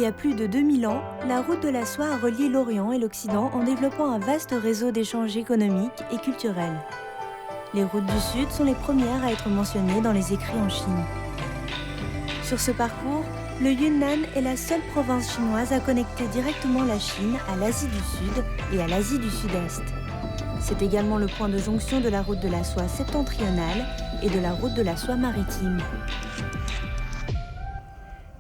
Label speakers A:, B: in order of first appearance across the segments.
A: y a plus de 2000 ans, la route de la soie a relié l'Orient et l'Occident en développant un vaste réseau d'échanges économiques et culturels. Les routes du Sud sont les premières à être mentionnées dans les écrits en Chine. Sur ce parcours, le Yunnan est la seule province chinoise à connecter directement la Chine à l'Asie du Sud et à l'Asie du Sud-Est. C'est également le point de jonction de la route de la soie septentrionale et de la route de la soie maritime.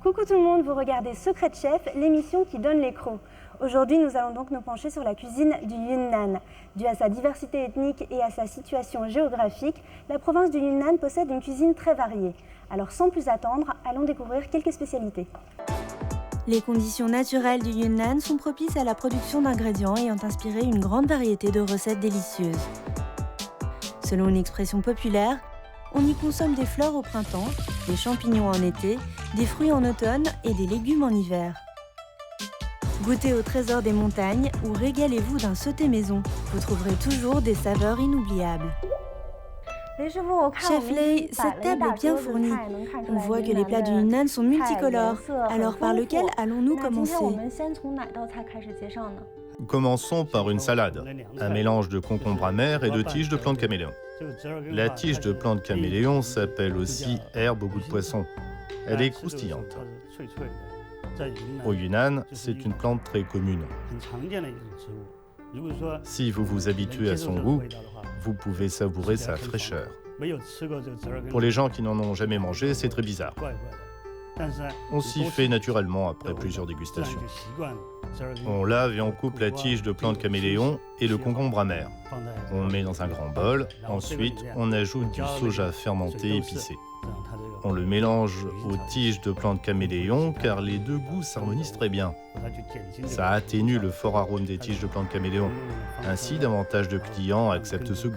B: Coucou tout le monde, vous regardez Secret de Chef, l'émission qui donne les crocs. Aujourd'hui, nous allons donc nous pencher sur la cuisine du Yunnan. Due à sa diversité ethnique et à sa situation géographique, la province du Yunnan possède une cuisine très variée. Alors sans plus attendre, allons découvrir quelques spécialités.
A: Les conditions naturelles du Yunnan sont propices à la production d'ingrédients ayant inspiré une grande variété de recettes délicieuses. Selon une expression populaire, on y consomme des fleurs au printemps, des champignons en été, des fruits en automne et des légumes en hiver. Goûtez au trésor des montagnes ou régalez-vous d'un sauté maison. Vous trouverez toujours des saveurs inoubliables. Chef Lei, cette table est bien fournie. On voit que les plats du Yunnan sont multicolores. Alors par lequel allons-nous commencer ?
C: Commençons par une salade, un mélange de concombre amer et de tiges de plante caméléon. La tige de plante caméléon s'appelle aussi herbe au goût de poisson. Elle est croustillante. Au Yunnan, c'est une plante très commune. Si vous vous habituez à son goût, vous pouvez savourer sa fraîcheur. Pour les gens qui n'en ont jamais mangé, c'est très bizarre. On s'y fait naturellement après plusieurs dégustations. On lave et on coupe la tige de plante caméléon et le concombre amer. On met dans un grand bol. Ensuite, on ajoute du soja fermenté épicé. On le mélange aux tiges de plante caméléon car les deux goûts s'harmonisent très bien. Ça atténue le fort arôme des tiges de plante caméléon. Ainsi, davantage de clients acceptent ce goût.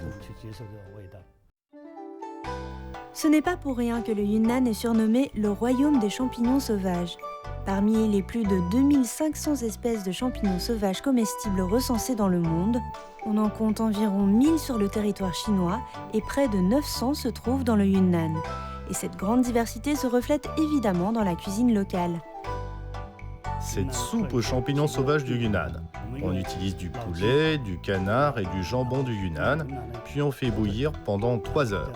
A: Ce n'est pas pour rien que le Yunnan est surnommé le royaume des champignons sauvages. Parmi les plus de 2500 espèces de champignons sauvages comestibles recensées dans le monde, on en compte environ 1000 sur le territoire chinois et près de 900 se trouvent dans le Yunnan. Et cette grande diversité se reflète évidemment dans la cuisine locale.
C: Cette soupe aux champignons sauvages du Yunnan. On utilise du poulet, du canard et du jambon du Yunnan, puis on fait bouillir pendant 3 heures.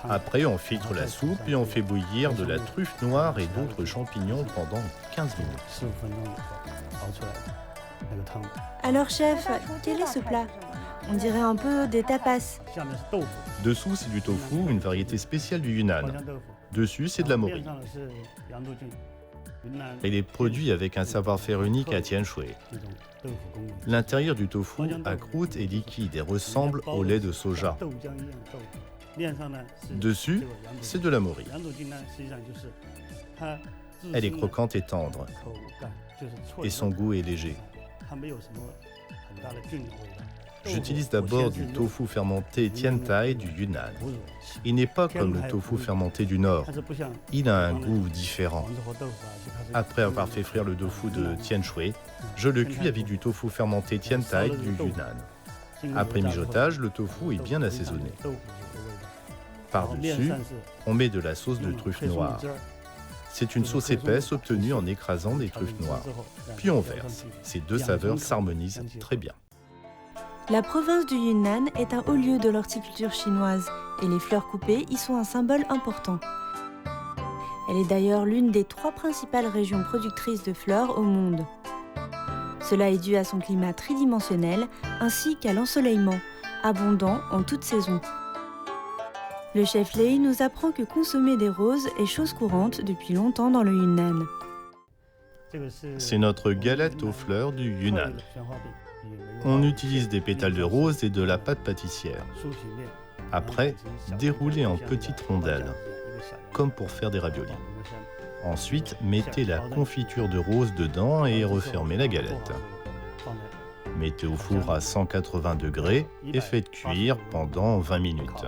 C: Après, on filtre la soupe et on fait bouillir de la truffe noire et d'autres champignons pendant 15 minutes.
A: Alors chef, quel est ce plat ? On dirait un peu des tapas.
C: Dessous, c'est du tofu, une variété spéciale du Yunnan. Dessus, c'est de la morue. Elle est produite avec un savoir-faire unique à Tianshui. L'intérieur du tofu à croûte est liquide et ressemble au lait de soja. Dessus, c'est de la morue. Elle est croquante et tendre. Et son goût est léger. J'utilise d'abord du tofu fermenté Tiantai du Yunnan. Il n'est pas comme le tofu fermenté du Nord. Il a un goût différent. Après avoir fait frire le tofu de Tianshui, je le cuis avec du tofu fermenté Tiantai du Yunnan. Après mijotage, le tofu est bien assaisonné. Par-dessus, on met de la sauce de truffe noire. C'est une sauce épaisse obtenue en écrasant des truffes noires. Puis on verse. Ces deux saveurs s'harmonisent très bien.
A: La province du Yunnan est un haut lieu de l'horticulture chinoise et les fleurs coupées y sont un symbole important. Elle est d'ailleurs l'une des 3 principales régions productrices de fleurs au monde. Cela est dû à son climat tridimensionnel ainsi qu'à l'ensoleillement, abondant en toute saison. Le chef Lei nous apprend que consommer des roses est chose courante depuis longtemps dans le Yunnan.
C: C'est notre galette aux fleurs du Yunnan. On utilise des pétales de rose et de la pâte pâtissière. Après, déroulez en petites rondelles, comme pour faire des raviolis. Ensuite, mettez la confiture de rose dedans et refermez la galette. Mettez au four à 180 degrés et faites cuire pendant 20 minutes.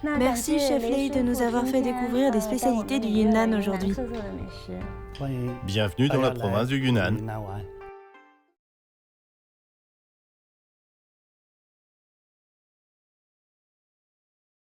A: Merci chef Lei de nous avoir fait découvrir des spécialités du Yunnan aujourd'hui.
C: Bienvenue dans la province du Yunnan.